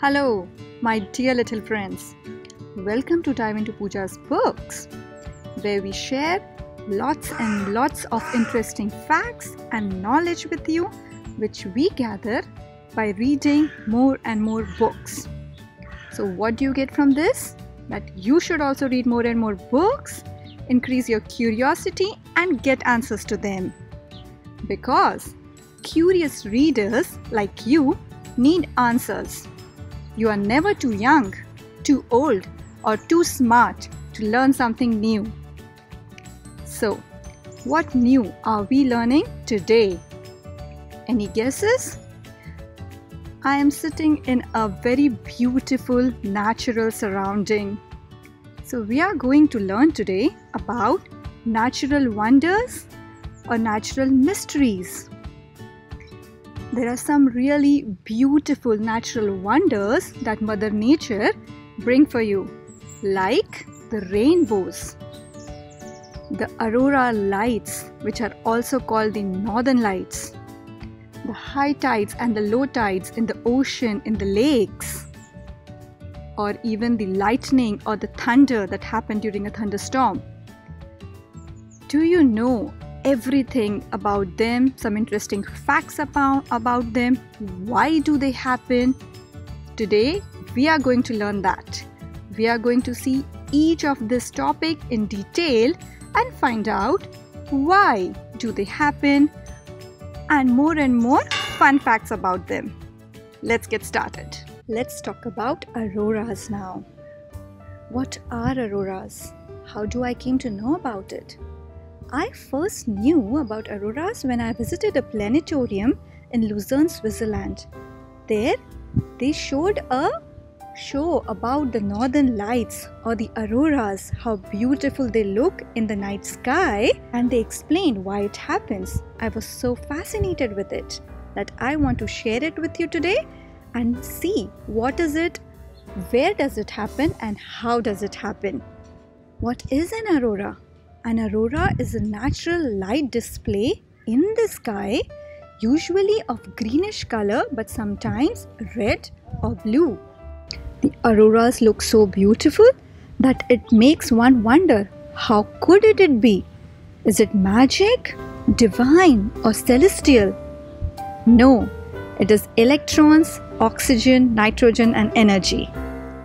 Hello, my dear little friends. Welcome to Dive into Pooja's Books, where we share lots and lots of interesting facts and knowledge with you, which we gather by reading more and more books. So what do you get from this? That you should also read more and more books, increase your curiosity and get answers to them. Because curious readers like you need answers. You are never too young, too old, or too smart to learn something new. So, what new are we learning today? Any guesses? I am sitting in a very beautiful natural surrounding. So, we are going to learn today about natural wonders or natural mysteries. There are some really beautiful natural wonders that Mother Nature brings for you, like the rainbows, the aurora lights, which are also called the northern lights, the high tides and the low tides in the ocean, in the lakes, or even the lightning or the thunder that happened during a thunderstorm. Do you know everything about them, some interesting facts about them? Why do they happen? Today we are going to learn that. We are going to see each of this topic in detail and find out why do they happen and more fun facts about them. Let's get started. Let's talk about auroras now. What are auroras? How do I came to know about it? I first knew about auroras when I visited a planetarium in Lucerne, Switzerland. There, they showed a show about the northern lights or the auroras, how beautiful they look in the night sky, and they explained why it happens. I was so fascinated with it that I want to share it with you today and see what is it, where does it happen, and how does it happen. What is an aurora? An aurora is a natural light display in the sky, usually of greenish color but sometimes red or blue. The auroras look so beautiful that it makes one wonder, how could it be? Is it magic, divine or celestial? No, it is electrons, oxygen, nitrogen and energy.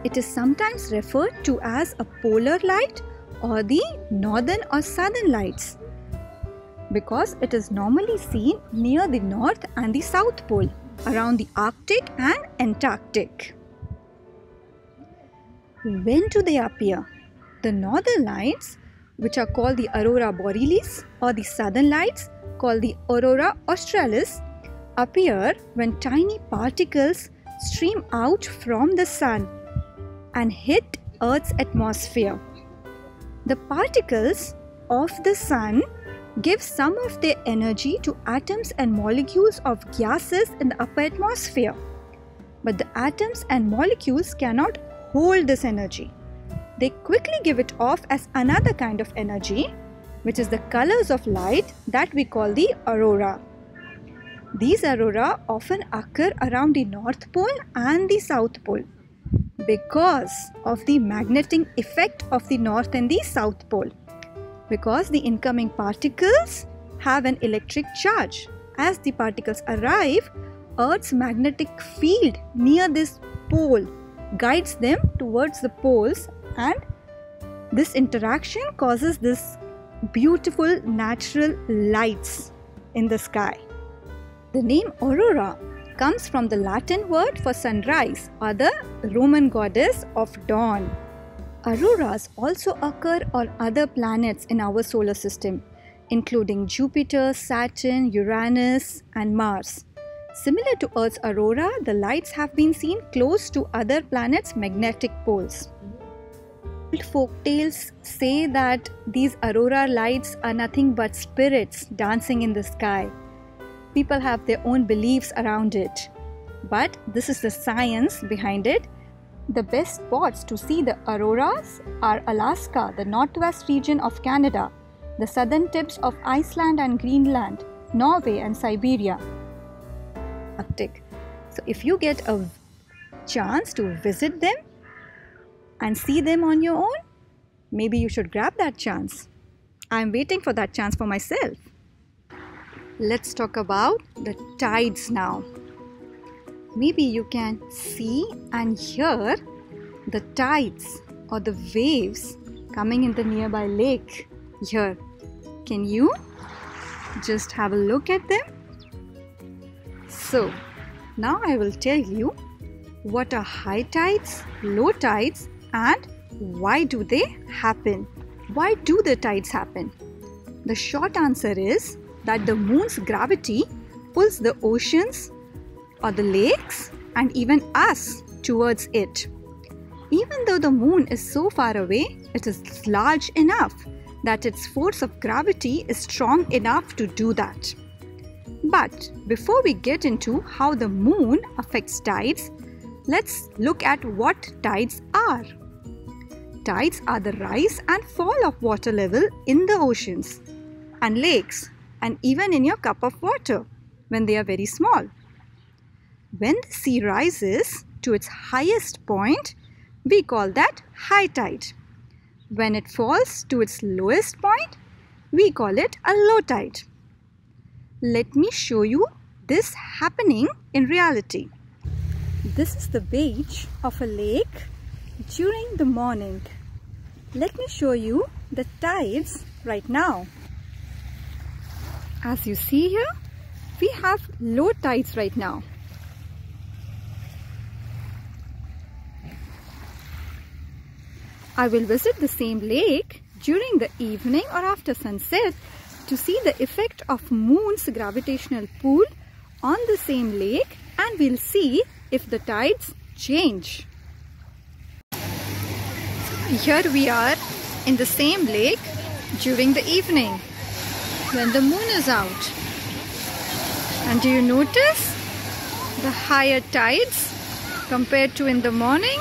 It is sometimes referred to as a polar light or the northern or southern lights, because it is normally seen near the north and the south pole, around the Arctic and Antarctic. When do they appear? The northern lights, which are called the aurora borealis, or the southern lights called the aurora australis, appear when tiny particles stream out from the sun and hit Earth's atmosphere. The particles of the sun give some of their energy to atoms and molecules of gases in the upper atmosphere. But the atoms and molecules cannot hold this energy. They quickly give it off as another kind of energy, which is the colors of light that we call the aurora. These aurora often occur around the North Pole and the South Pole, because of the magnetic effect of the North and the South Pole. Because the incoming particles have an electric charge. As the particles arrive, Earth's magnetic field near this pole guides them towards the poles, and this interaction causes this beautiful natural lights in the sky. The name aurora comes from the Latin word for sunrise or the Roman goddess of dawn. Auroras also occur on other planets in our solar system, including Jupiter, Saturn, Uranus, and Mars. Similar to Earth's aurora, the lights have been seen close to other planets' magnetic poles. Old folk tales say that these aurora lights are nothing but spirits dancing in the sky. People have their own beliefs around it, but this is the science behind it. The best spots to see the auroras are Alaska, the northwest region of Canada, the southern tips of Iceland and Greenland, Norway and Siberia. Arctic. So if you get a chance to visit them and see them on your own, maybe you should grab that chance. I'm waiting for that chance for myself. Let's talk about the tides now. Maybe you can see and hear the tides or the waves coming in the nearby lake here. Can you just have a look at them? So, now I will tell you what are high tides, low tides, and why do they happen? Why do the tides happen? The short answer is that the moon's gravity pulls the oceans or the lakes and even us towards it. Even though the moon is so far away, it is large enough that its force of gravity is strong enough to do that. But before we get into how the moon affects tides, let's look at what tides are. Tides are the rise and fall of water level in the oceans and lakes and even in your cup of water when they are very small. When the sea rises to its highest point, we call that high tide. When it falls to its lowest point, we call it a low tide. Let me show you this happening in reality. This is the beach of a lake during the morning. Let me show you the tides right now. As you see here, we have low tides right now. I will visit the same lake during the evening or after sunset to see the effect of moon's gravitational pull on the same lake, and we'll see if the tides change. Here we are in the same lake during the evening when the moon is out. And do you notice the higher tides compared to in the morning?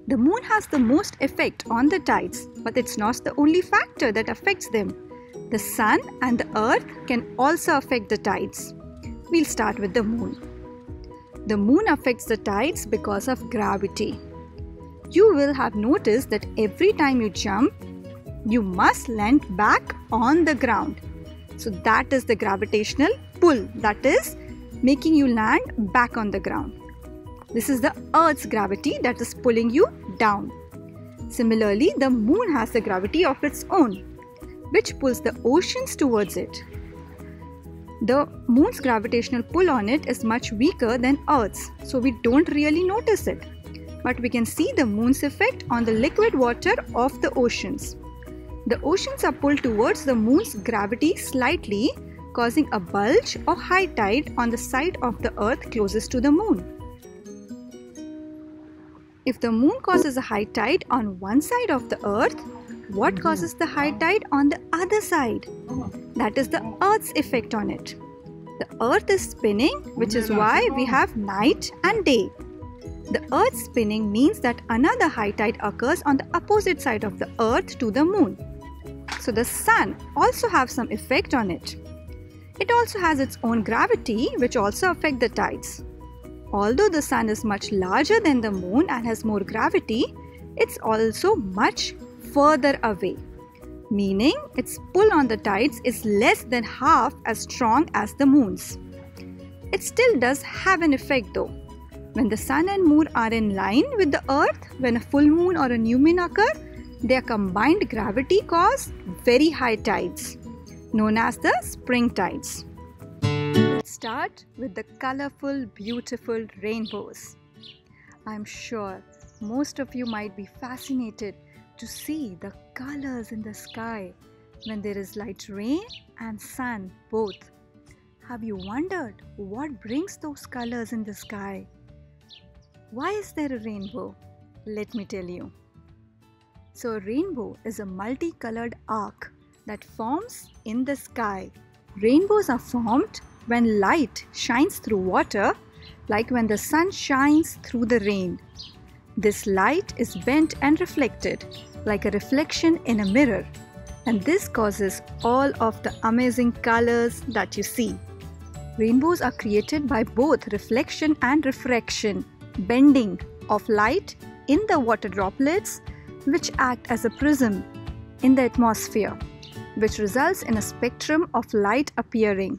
The moon has the most effect on the tides, but it's not the only factor that affects them. The sun and the earth can also affect the tides. We'll start with the moon. The moon affects the tides because of gravity. You will have noticed that every time you jump, you must land back on the ground. So that is the gravitational pull, that is making you land back on the ground. This is the Earth's gravity that is pulling you down. Similarly, the moon has a gravity of its own, which pulls the oceans towards it. The moon's gravitational pull on it is much weaker than Earth's, so we don't really notice it. But we can see the moon's effect on the liquid water of the oceans. The oceans are pulled towards the moon's gravity slightly, causing a bulge or high tide on the side of the Earth closest to the moon. If the moon causes a high tide on one side of the Earth, what causes the high tide on the other side? That is the Earth's effect on it. The Earth is spinning, which is why we have night and day. The Earth spinning means that another high tide occurs on the opposite side of the Earth to the moon. So the sun also has some effect on it. It also has its own gravity, which also affects the tides. Although the sun is much larger than the moon and has more gravity, it's also much further away, meaning its pull on the tides is less than half as strong as the moon's. It still does have an effect though. When the sun and moon are in line with the earth, when a full moon or a new moon occur, their combined gravity cause very high tides, known as the spring tides. Let's start with the colorful, beautiful rainbows. I'm sure most of you might be fascinated to see the colors in the sky when there is light rain and sun both. Have you wondered what brings those colors in the sky? Why is there a rainbow? Let me tell you. So a rainbow is a multicolored arc that forms in the sky. Rainbows are formed when light shines through water, like when the sun shines through the rain. This light is bent and reflected, like a reflection in a mirror, and this causes all of the amazing colors that you see. Rainbows are created by both reflection and refraction, bending of light in the water droplets, which act as a prism in the atmosphere, which results in a spectrum of light appearing.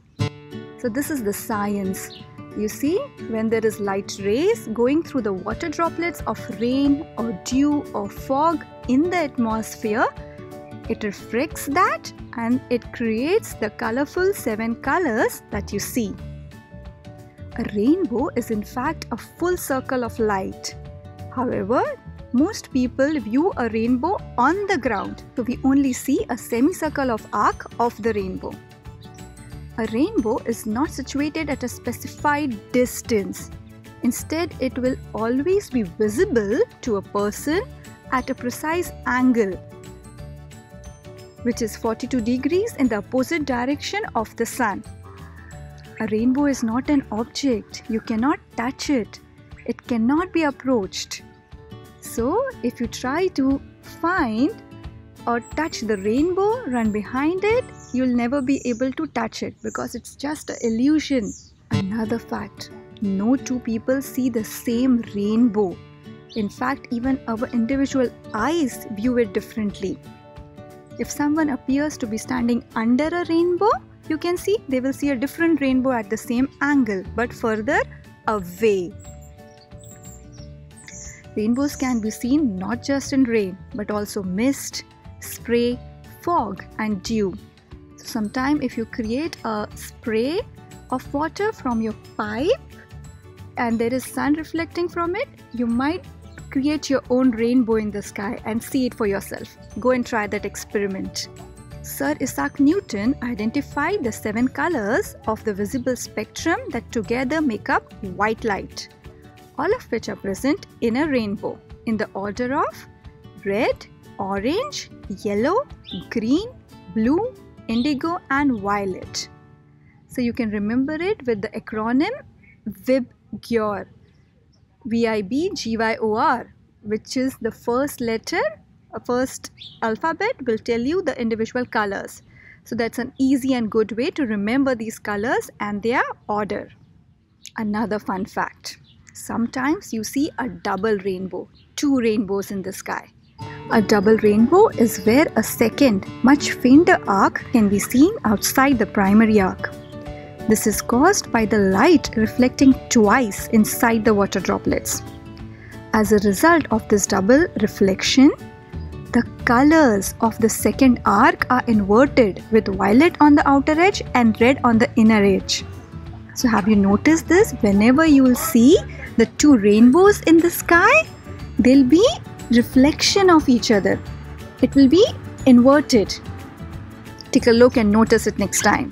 So this is the science. You see, when there is light rays going through the water droplets of rain or dew or fog in the atmosphere, it refracts that and it creates the colorful 7 colors that you see. A rainbow is in fact a full circle of light. However, most people view a rainbow on the ground, so we only see a semicircle of arc of the rainbow. A rainbow is not situated at a specified distance. Instead, it will always be visible to a person at a precise angle, which is 42 degrees in the opposite direction of the sun. A rainbow is not an object. You cannot touch it. It cannot be approached. So, if you try to find or touch the rainbow, run behind it, you'll never be able to touch it because it's just an illusion. Another fact, no two people see the same rainbow. In fact, even our individual eyes view it differently. If someone appears to be standing under a rainbow, you can see they will see a different rainbow at the same angle but further away. Rainbows can be seen not just in rain but also mist, spray, fog and dew. So sometime if you create a spray of water from your pipe and there is sun reflecting from it, you might create your own rainbow in the sky and see it for yourself. Go and try that experiment. Sir Isaac Newton identified the 7 colors of the visible spectrum that together make up white light, all of which are present in a rainbow in the order of red, orange, yellow, green, blue, indigo and violet. So you can remember it with the acronym VIBGYOR, VIBGYOR, which is the first letter, first alphabet will tell you the individual colors. So that's an easy and good way to remember these colors and their order. Another fun fact, sometimes you see a double rainbow, 2 rainbows in the sky. A double rainbow is where a second, much fainter arc can be seen outside the primary arc. This is caused by the light reflecting twice inside the water droplets. As a result of this double reflection, the colors of the second arc are inverted with violet on the outer edge and red on the inner edge. So have you noticed this? Whenever you will see the 2 rainbows in the sky, they'll be reflection of each other. It will be inverted. Take a look and notice it next time.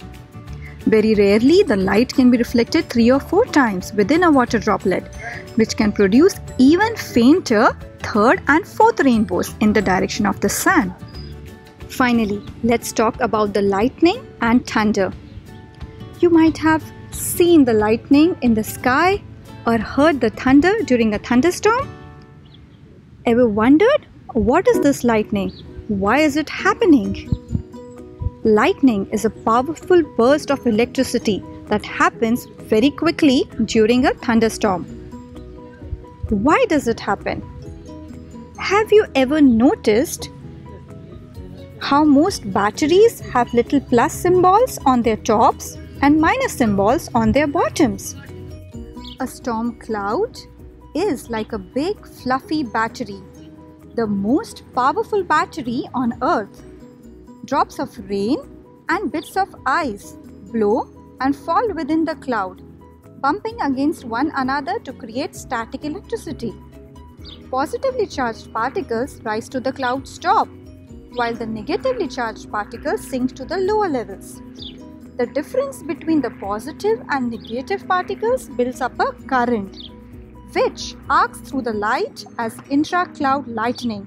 Very rarely the light can be reflected 3 or 4 times within a water droplet, which can produce even fainter 3rd and 4th rainbows in the direction of the sun. Finally, let's talk about the lightning and thunder. You might have seen the lightning in the sky or heard the thunder during a thunderstorm. Ever wondered, what is this lightning? Why is it happening? Lightning is a powerful burst of electricity that happens very quickly during a thunderstorm. Why does it happen? Have you ever noticed how most batteries have little plus symbols on their tops and minus symbols on their bottoms? A storm cloud is like a big fluffy battery, the most powerful battery on earth. Drops of rain and bits of ice blow and fall within the cloud, bumping against one another to create static electricity. Positively charged particles rise to the cloud's top, while the negatively charged particles sink to the lower levels. The difference between the positive and negative particles builds up a current, which arcs through the light as intra-cloud lightning,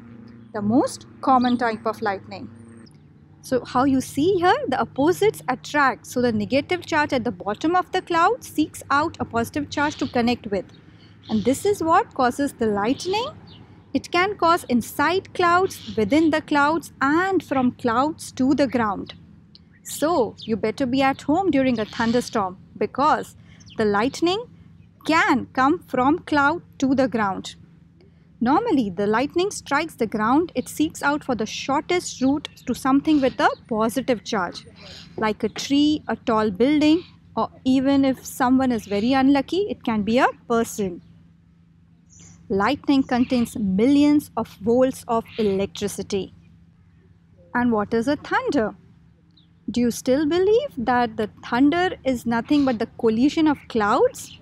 the most common type of lightning. So how you see here, the opposites attract. So the negative charge at the bottom of the cloud seeks out a positive charge to connect with. And this is what causes the lightning It can cause inside clouds, within the clouds, and from clouds to the ground. So, you better be at home during a thunderstorm because the lightning can come from cloud to the ground. Normally, the lightning strikes the ground, it seeks out for the shortest route to something with a positive charge, like a tree, a tall building, or even if someone is very unlucky, it can be a person. Lightning contains millions of volts of electricity. And what is a thunder? Do you still believe that the thunder is nothing but the collision of clouds?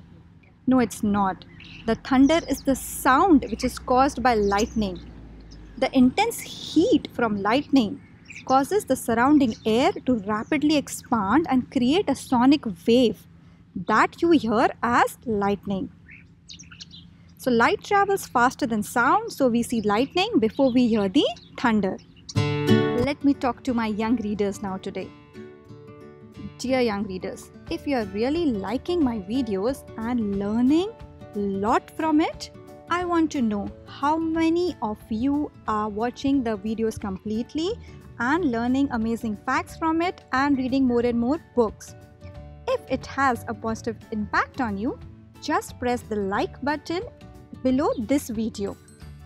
No, it's not. The thunder is the sound which is caused by lightning. The intense heat from lightning causes the surrounding air to rapidly expand and create a sonic wave that you hear as lightning. So light travels faster than sound, so we see lightning before we hear the thunder. Let me talk to my young readers now today. Dear young readers, if you are really liking my videos and learning a lot from it, I want to know how many of you are watching the videos completely and learning amazing facts from it and reading more and more books. If it has a positive impact on you, just press the like button below this video.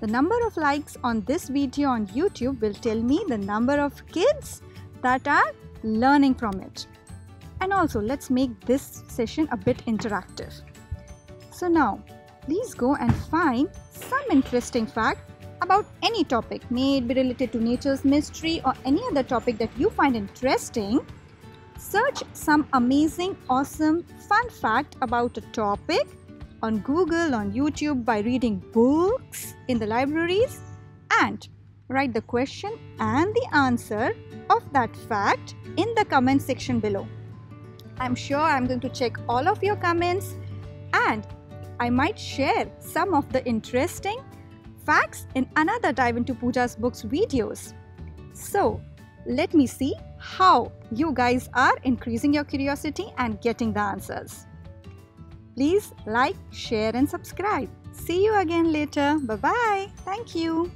The number of likes on this video on YouTube will tell me the number of kids that are learning from it. And also, let's make this session a bit interactive. So now, please go and find some interesting fact about any topic, may it be related to nature's mystery or any other topic that you find interesting. Search some amazing, awesome, fun fact about a topic on Google, on YouTube, by reading books in the libraries, and write the question and the answer of that fact in the comment section below. I'm sure I'm going to check all of your comments and I might share some of the interesting facts in another Dive into Pooja's Books videos. So, let me see how you guys are increasing your curiosity and getting the answers. Please like, share and subscribe. See you again later. Bye-bye. Thank you.